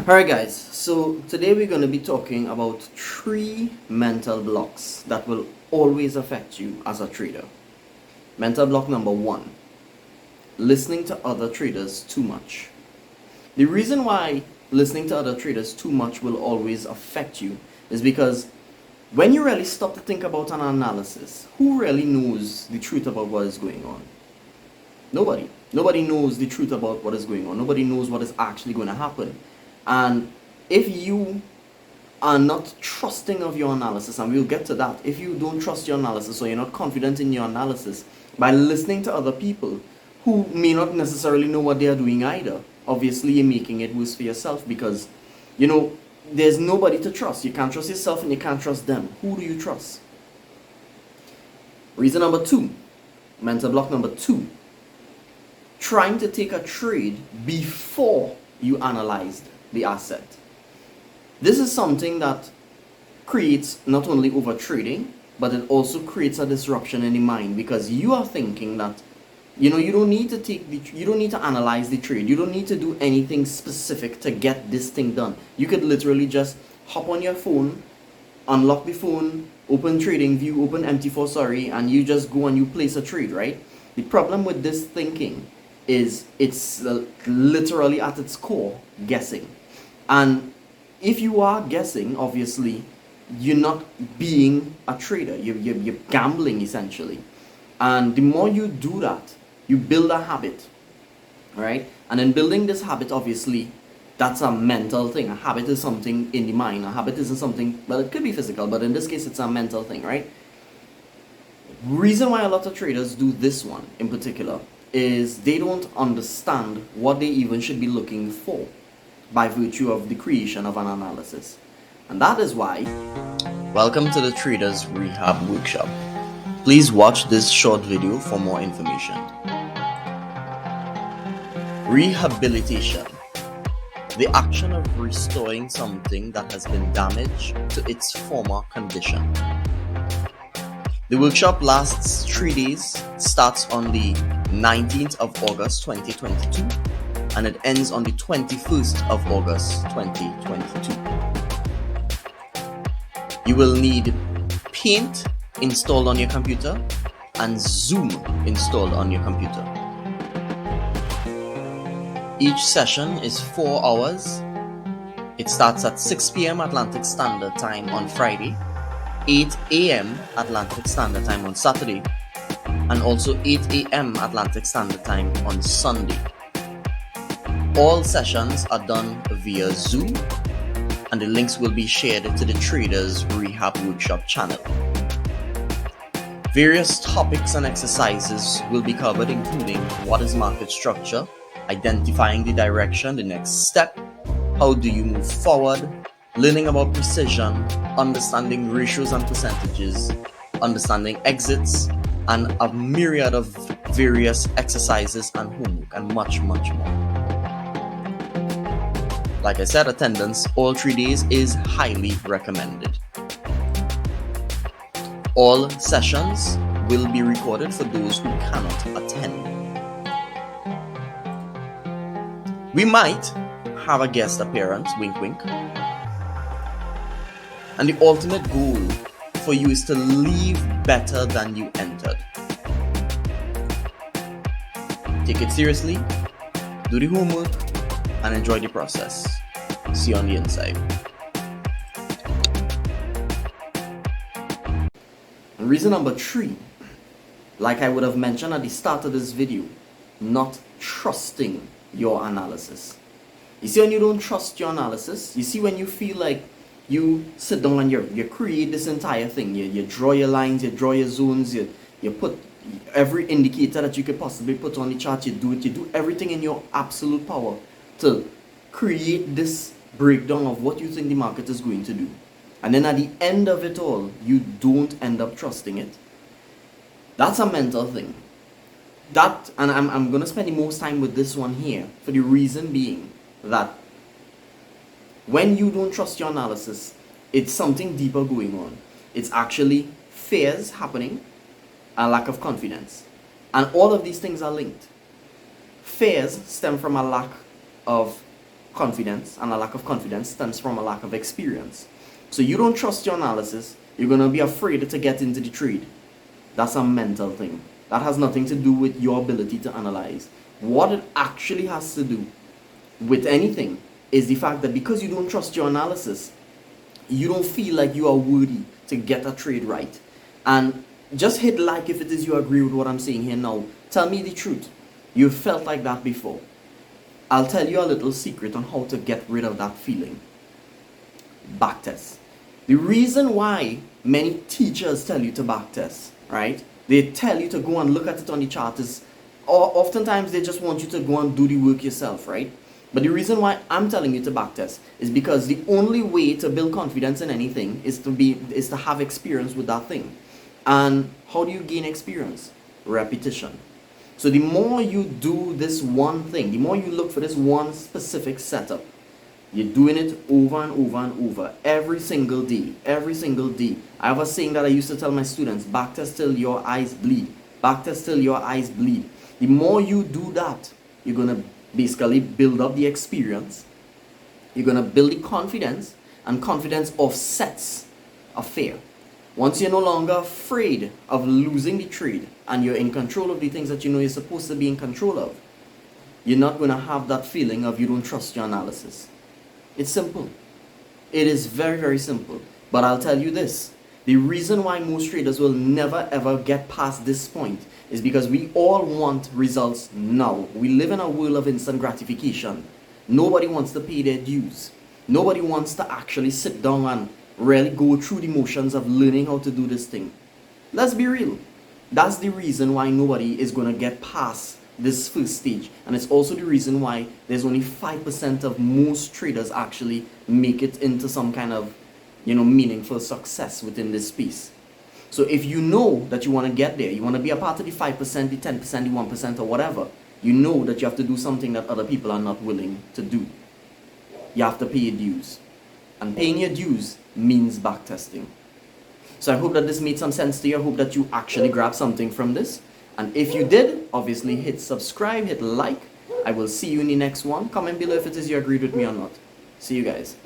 Alright guys, so today we're going to be talking about 3 mental blocks that will always affect you as a trader. Mental block number 1, listening to other traders too much. The reason why listening to other traders too much will always affect you is because when you really stop to think about an analysis, who really knows the truth about what is going on? Nobody. Nobody knows the truth about what is going on. Nobody knows what is actually going to happen. And if you are not trusting of your analysis, and we'll get to that, if you don't trust your analysis or you're not confident in your analysis by listening to other people who may not necessarily know what they are doing either, obviously you're making it worse for yourself because, there's nobody to trust. You can't trust yourself and you can't trust them. Who do you trust? Reason number 2, mental block number 2, trying to take a trade before you analyzed the asset. This is something that creates not only over trading, but it also creates a disruption in the mind because you are thinking that you don't need to analyze the trade. You don't need to do anything specific to get this thing done. You could literally just hop on your phone, unlock the phone, open trading view, open MT4, and you just go and you place a trade, right? The problem with this thinking is it's literally at its core guessing. And if you are guessing, obviously you're not being a trader. You're gambling essentially. And the more you do that, you build a habit, right? And in building this habit, obviously that's a mental thing. A habit is something in the mind. A habit isn't something, well, it could be physical, but in this case it's a mental thing, right? Reason why a lot of traders do this one in particular is they don't understand what they even should be looking for by virtue of the creation of an analysis. And that is why, welcome to the Traders Rehab Workshop. Please watch this short video for more information. Rehabilitation. The action of restoring something that has been damaged to its former condition. The workshop lasts 3 days, starts on the 19th of August 2022 and it ends on the 21st of August 2022. You will need Paint installed on your computer and Zoom installed on your computer. Each session is 4 hours. It starts at 6 p.m. Atlantic Standard Time on Friday, 8 a.m. Atlantic Standard Time on Saturday, and also 8 a.m. Atlantic Standard Time on Sunday. All sessions are done via Zoom, and the links will be shared to the Traders Rehab Workshop channel. Various topics and exercises will be covered, including what is market structure, identifying the direction, the next step, how do you move forward, learning about precision, understanding ratios and percentages, understanding exits, and a myriad of various exercises and homework, and much more. Like I said, attendance all 3 days is highly recommended. All sessions will be recorded for those who cannot attend. We might have a guest appearance, wink wink. And the ultimate goal for you is to leave better than you entered. Take it seriously, do the homework, and enjoy the process. See you on the inside. And reason number 3, like I would have mentioned at the start of this video, not trusting your analysis. You see, when you don't trust your analysis, you see when you feel like you sit down and you create this entire thing, you draw your lines, you draw your zones, you put every indicator that you could possibly put on the chart, you do everything in your absolute power to create this breakdown of what you think the market is going to do. And then at the end of it all, you don't end up trusting it. That's a mental thing. That, and I'm going to spend the most time with this one here for the reason being that when you don't trust your analysis, it's something deeper going on. It's actually fears happening and lack of confidence. And all of these things are linked. Fears stem from a lack of confidence, and a lack of confidence stems from a lack of experience. So you don't trust your analysis, you're going to be afraid to get into the trade. That's a mental thing. That has nothing to do with your ability to analyze. What it actually has to do with anything is the fact that because you don't trust your analysis, you don't feel like you are worthy to get a trade right. And just hit like if it is you agree with what I'm saying here now. Tell me the truth. You've felt like that before. I'll tell you a little secret on how to get rid of that feeling. Backtest. The reason why many teachers tell you to backtest, right? They tell you to go and look at it on the chart is, or oftentimes they just want you to go and do the work yourself, right? But the reason why I'm telling you to backtest is because the only way to build confidence in anything is to have experience with that thing. And how do you gain experience? Repetition. So the more you do this one thing, the more you look for this one specific setup, you're doing it over and over and over, every single day, every single day. I have a saying that I used to tell my students, backtest till your eyes bleed. Backtest till your eyes bleed. The more you do that, you're going to basically build up the experience. You're going to build the confidence, and confidence offsets a fear. Once you're no longer afraid of losing the trade and you're in control of the things that you know you're supposed to be in control of, you're not going to have that feeling of you don't trust your analysis. It's simple. It is very, very simple. But I'll tell you this. The reason why most traders will never ever get past this point is because we all want results now. We live in a world of instant gratification. Nobody wants to pay their dues. Nobody wants to actually sit down and really go through the motions of learning how to do this thing. Let's be real. That's the reason why nobody is going to get past this first stage. And it's also the reason why there's only 5% of most traders actually make it into some kind of, meaningful success within this space. So if you know that you want to get there, you want to be a part of the 5%, the 10%, the 1% or whatever, you know that you have to do something that other people are not willing to do. You have to pay your dues. And paying your dues means backtesting. So I hope that this made some sense to you. I hope that you actually grabbed something from this. And if you did, obviously hit subscribe, hit like. I will see you in the next one. Comment below if it is you agreed with me or not. See you guys.